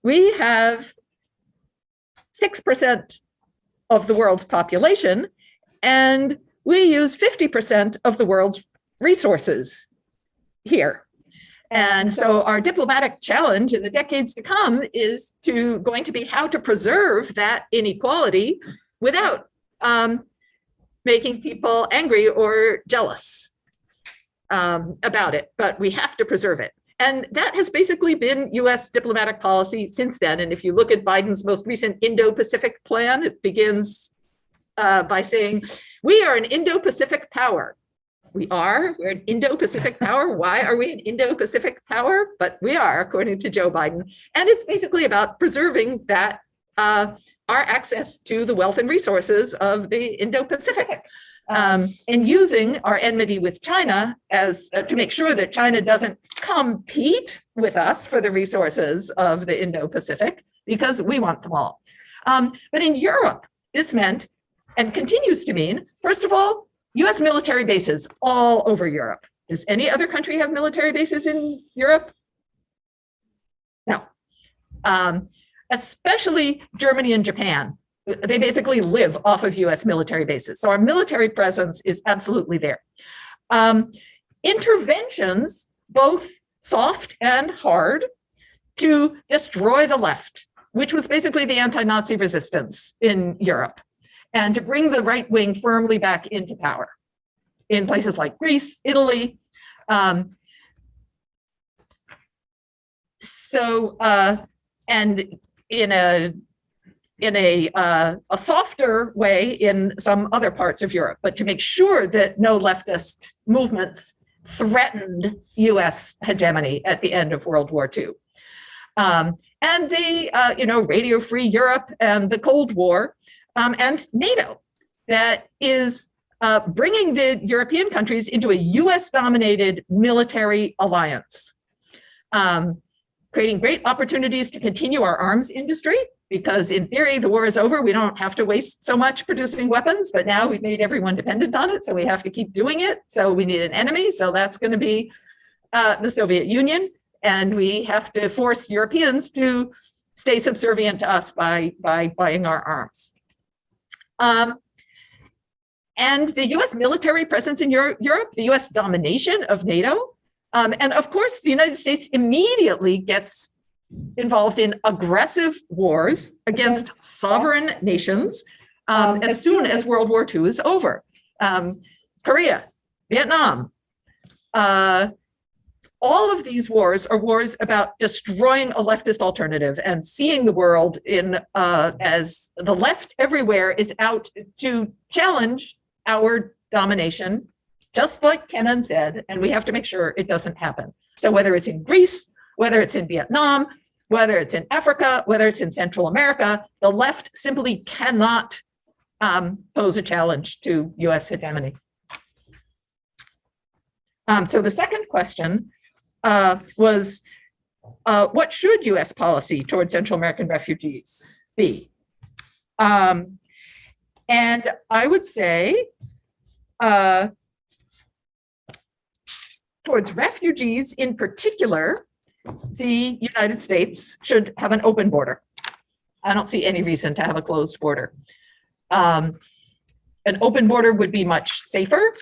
we have 6% of the world's population, and we use 50% of the world's resources here. And so our diplomatic challenge in the decades to come is going to be how to preserve that inequality without making people angry or jealous about it, but we have to preserve it. And that has basically been US diplomatic policy since then. And if you look at Biden's most recent Indo-Pacific plan, it begins by saying, we are an Indo-Pacific power. We're an Indo-Pacific power. Why are we an Indo-Pacific power? But we are, according to Joe Biden. And it's basically about preserving that our access to the wealth and resources of the Indo-Pacific. And using our enmity with China as to make sure that China doesn't compete with us for the resources of the Indo-Pacific, because we want them all. But in Europe, this meant, and continues to mean, first of all, US military bases all over Europe. Does any other country have military bases in Europe? No. Especially Germany and Japan. They basically live off of US military bases. So our military presence is absolutely there. Interventions, both soft and hard, to destroy the left, which was basically the anti-Nazi resistance in Europe, and to bring the right wing firmly back into power in places like Greece, Italy. And in a softer way in some other parts of Europe, but to make sure that no leftist movements threatened US hegemony at the end of World War II. And the, Radio Free Europe and the Cold War, and NATO, that is bringing the European countries into a US-dominated military alliance, creating great opportunities to continue our arms industry, because in theory, the war is over. We don't have to waste so much producing weapons, but now we've made everyone dependent on it, so we have to keep doing it. So we need an enemy, so that's going to be the Soviet Union, and we have to force Europeans to stay subservient to us by buying our arms. And the US military presence in Europe, the US domination of NATO, and of course, the United States immediately gets involved in aggressive wars against sovereign nations as soon as World War II is over. Korea, Vietnam, all of these wars are wars about destroying a leftist alternative and seeing the world in as the left everywhere is out to challenge our domination, just like Kennan said, and we have to make sure it doesn't happen. So whether it's in Greece, whether it's in Vietnam, whether it's in Africa, whether it's in Central America, the left simply cannot pose a challenge to US hegemony. So the second question was, what should US policy towards Central American refugees be? And I would say towards refugees in particular, the United States should have an open border. I don't see any reason to have a closed border. An open border would be much safer.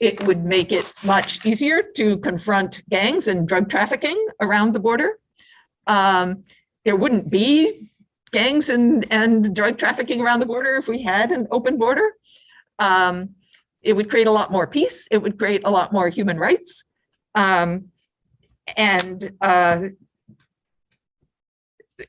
It would make it much easier to confront gangs and drug trafficking around the border. There wouldn't be gangs and drug trafficking around the border if we had an open border. It would create a lot more peace. It would create a lot more human rights. There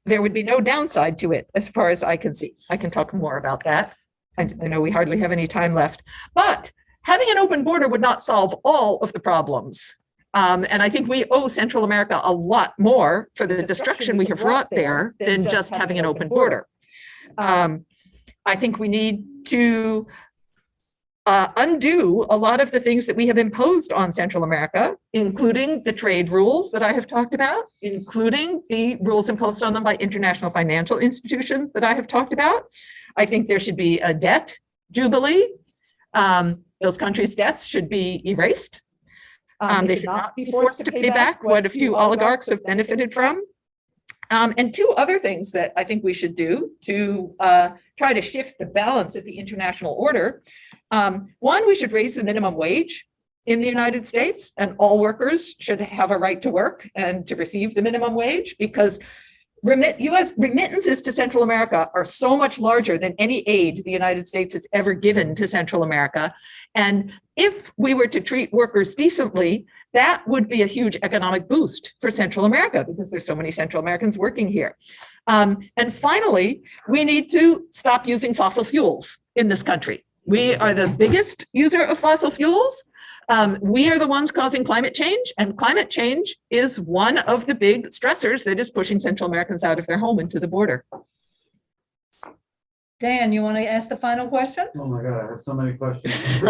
would be no downside to it as far as I can see. I can talk more about that. I know we hardly have any time left, but having an open border would not solve all of the problems. And I think we owe Central America a lot more for the destruction we have wrought there than just having an open border. I think we need to undo a lot of the things that we have imposed on Central America, including the trade rules that I have talked about, including the rules imposed on them by international financial institutions that I have talked about. I think there should be a debt jubilee. Those countries' debts should be erased. They should not be forced to pay back what a few oligarchs have benefited from. And two other things that I think we should do to try to shift the balance of the international order. One, we should raise the minimum wage in the United States, and all workers should have a right to work and to receive the minimum wage, because U.S. remittances to Central America are so much larger than any aid the United States has ever given to Central America. And if we were to treat workers decently, that would be a huge economic boost for Central America because there's so many Central Americans working here. And finally, we need to stop using fossil fuels in this country. We are the biggest user of fossil fuels. We are the ones causing climate change, and climate change is one of the big stressors that is pushing Central Americans out of their home into the border. Dan, you want to ask the final question? Oh my God, I have so many questions.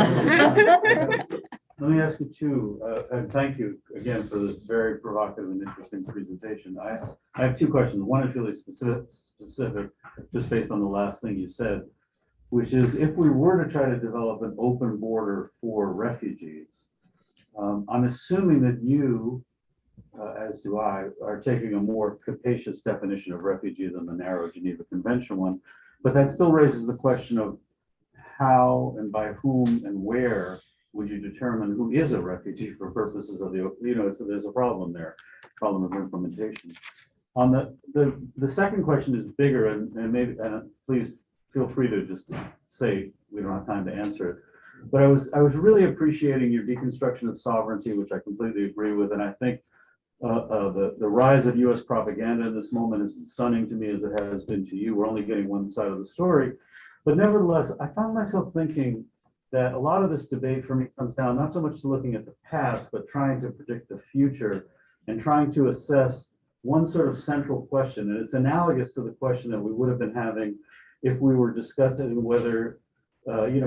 Let me ask you two, and thank you again for this very provocative and interesting presentation. I have two questions. One is really specific, just based on the last thing you said, which is if we were to try to develop an open border for refugees, I'm assuming that you, as do I, are taking a more capacious definition of refugee than the narrow Geneva Convention one. But that still raises the question of how and by whom and where would you determine who is a refugee for purposes of the, so there's a problem there, problem of implementation. On the second question is bigger, and maybe, and please feel free to just say we don't have time to answer it. But I was really appreciating your deconstruction of sovereignty, which I completely agree with, and I think the rise of U.S. propaganda in this moment has been stunning to me, as it has been to you. We're only getting one side of the story, but nevertheless, I found myself thinking that a lot of this debate for me comes down not so much to looking at the past, but trying to predict the future and trying to assess one sort of central question. And it's analogous to the question that we would have been having if we were discussing whether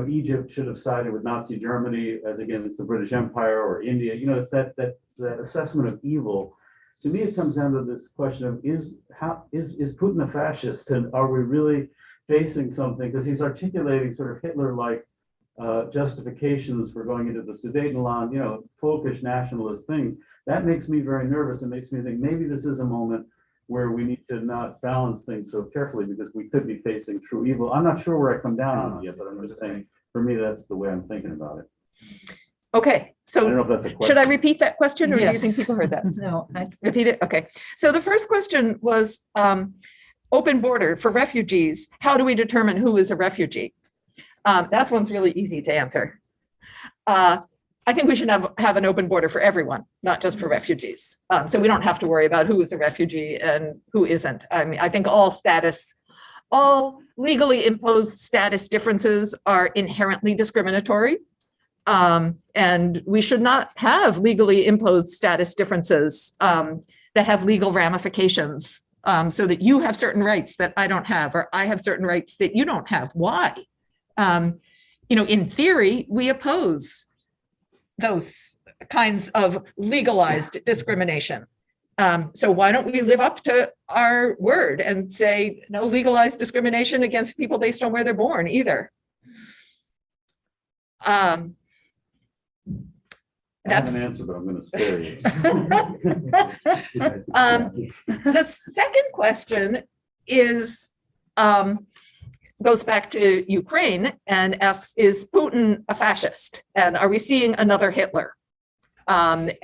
Egypt should have sided with Nazi Germany as against the British Empire, or India. It's that assessment of evil. To me, it comes down to this question of is Putin a fascist, and are we really facing something? Because he's articulating sort of Hitler-like justifications for going into the Sudetenland, folkish nationalist things. That makes me very nervous. It makes me think maybe this is a moment where we need to not balance things so carefully, because we could be facing true evil. I'm not sure where I come down on it yet, but I'm just saying, for me, that's the way I'm thinking about it. Okay, I don't so know if that's a question. should I repeat that question, or do you think Yes. people heard that? No, Repeat it? Okay. So the first question was open border for refugees. How do we determine who is a refugee? That one's really easy to answer. I think we should have an open border for everyone, not just for refugees. So we don't have to worry about who is a refugee and who isn't. I mean, I think all legally imposed status differences are inherently discriminatory. And we should not have legally imposed status differences that have legal ramifications, so that you have certain rights that I don't have, or I have certain rights that you don't have. Why? In theory, we oppose those kinds of legalized discrimination. So why don't we live up to our word and say no legalized discrimination against people based on where they're born either? I have That's an answer, but I'm going to spare you. the second question is goes back to Ukraine and asks, is Putin a fascist? And are we seeing another Hitler? And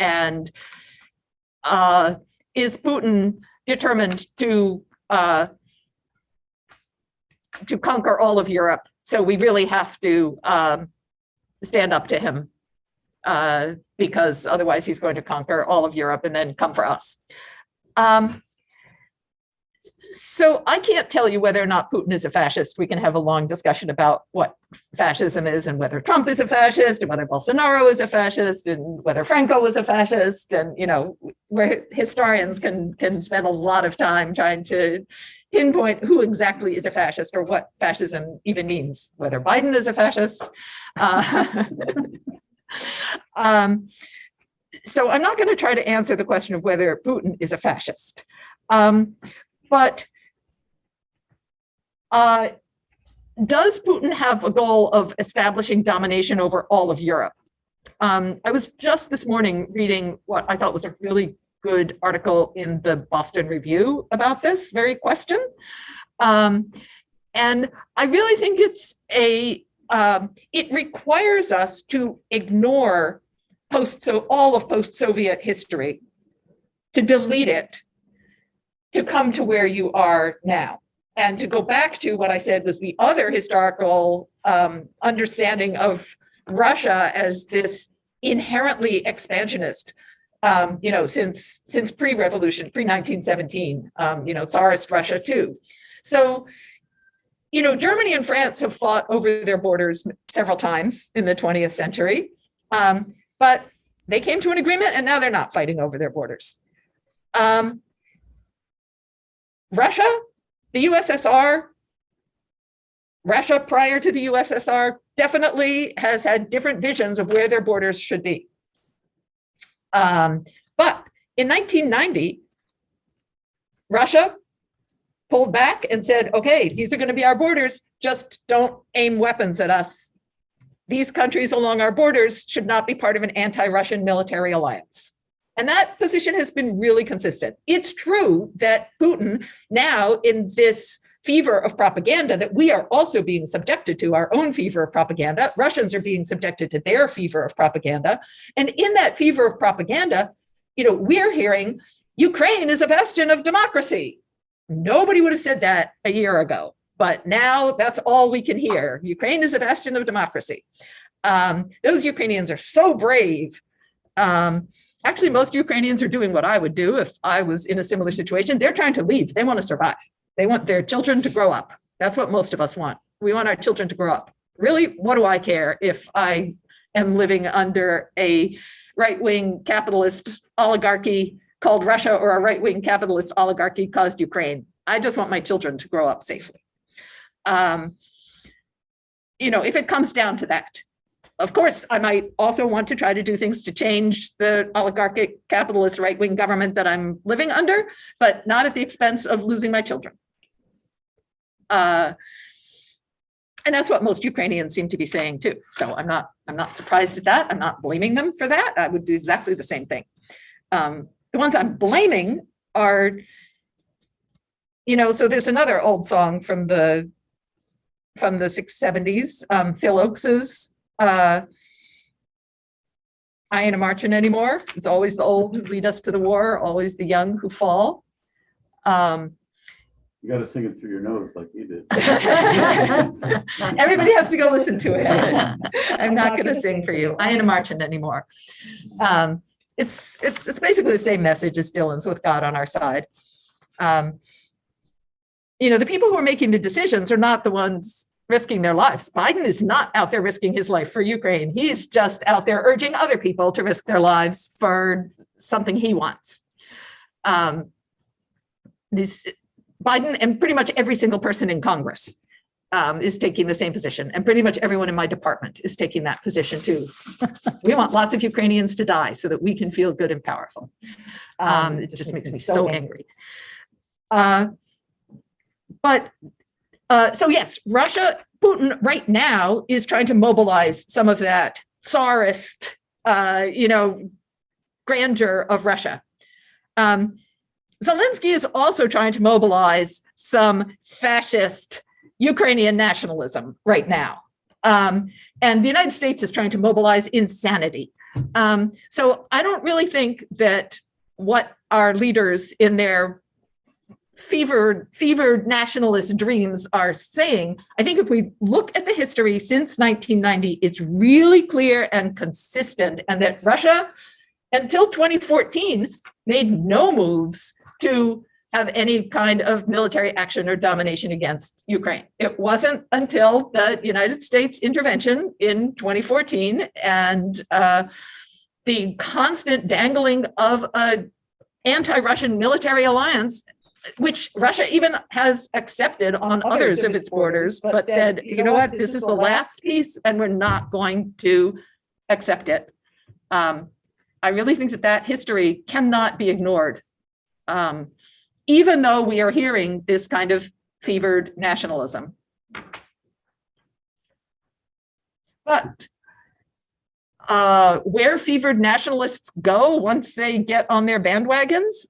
is Putin determined to conquer all of Europe? So we really have to stand up to him, because otherwise he's going to conquer all of Europe and then come for us. So I can't tell you whether or not Putin is a fascist. We can have a long discussion about what fascism is, and whether Trump is a fascist, and whether Bolsonaro is a fascist, and whether Franco was a fascist. And, where historians can spend a lot of time trying to pinpoint who exactly is a fascist, or what fascism even means, whether Biden is a fascist. So I'm not going to try to answer the question of whether Putin is a fascist. But does Putin have a goal of establishing domination over all of Europe? I was just this morning reading what I thought was a really good article in the Boston Review about this very question. And I really think it requires us to ignore all of post-Soviet history, to delete it, to come to where you are now. And to go back to what I said was the other historical understanding of Russia as this inherently expansionist, since pre-revolution, pre-1917, Tsarist Russia too. So, Germany and France have fought over their borders several times in the 20th century, but they came to an agreement and now they're not fighting over their borders. Russia, the USSR, Russia prior to the USSR definitely has had different visions of where their borders should be. But in 1990, Russia pulled back and said, okay, these are going to be our borders, just don't aim weapons at us. These countries along our borders should not be part of an anti-Russian military alliance. And that position has been really consistent. It's true that Putin now, in this fever of propaganda that we are also being subjected to, our own fever of propaganda, Russians are being subjected to their fever of propaganda. And in that fever of propaganda, we're hearing Ukraine is a bastion of democracy. Nobody would have said that a year ago, but now that's all we can hear. Ukraine is a bastion of democracy. Those Ukrainians are so brave. Actually, most Ukrainians are doing what I would do if I was in a similar situation. They're trying to leave. They want to survive. They want their children to grow up. That's what most of us want. We want our children to grow up. Really, what do I care if I am living under a right-wing capitalist oligarchy called Russia or a right-wing capitalist oligarchy caused Ukraine? I just want my children to grow up safely. If it comes down to that. Of course, I might also want to try to do things to change the oligarchic capitalist right-wing government that I'm living under, but not at the expense of losing my children. And that's what most Ukrainians seem to be saying too. So I'm not surprised at that. I'm not blaming them for that. I would do exactly the same thing. The ones I'm blaming are, so there's another old song from the 670s, Phil Oakes's I ain't a marching anymore. It's always the old who lead us to the war, always the young who fall. You got to sing it through your nose like you did. Everybody has to go listen to it. I'm not going to sing for you. I ain't a marching anymore. It's basically the same message as Dylan's with God on our side. The people who are making the decisions are not the ones risking their lives. Biden is not out there risking his life for Ukraine. He's just out there urging other people to risk their lives for something he wants. Biden and pretty much every single person in Congress is taking the same position, and pretty much everyone in my department is taking that position too. We want lots of Ukrainians to die so that we can feel good and powerful. It just makes me so angry. So yes, Putin right now is trying to mobilize some of that Tsarist, grandeur of Russia. Zelensky is also trying to mobilize some fascist Ukrainian nationalism right now. And the United States is trying to mobilize insanity. So I don't really think that what our leaders in their fevered nationalist dreams are saying. I think if we look at the history since 1990, it's really clear and consistent, and that Russia, until 2014, made no moves to have any kind of military action or domination against Ukraine. It wasn't until the United States intervention in 2014 and the constant dangling of an anti-Russian military alliance, which Russia even has accepted on others of its borders, but said, you know what, this is the last piece and we're not going to accept it. I really think that history cannot be ignored, even though we are hearing this kind of fevered nationalism. But where fevered nationalists go once they get on their bandwagons,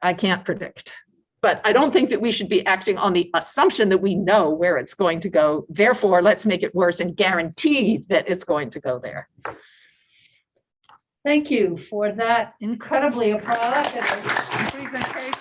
I can't predict. But I don't think that we should be acting on the assumption that we know where it's going to go. Therefore, let's make it worse and guarantee that it's going to go there. Thank you for that incredibly provocative presentation.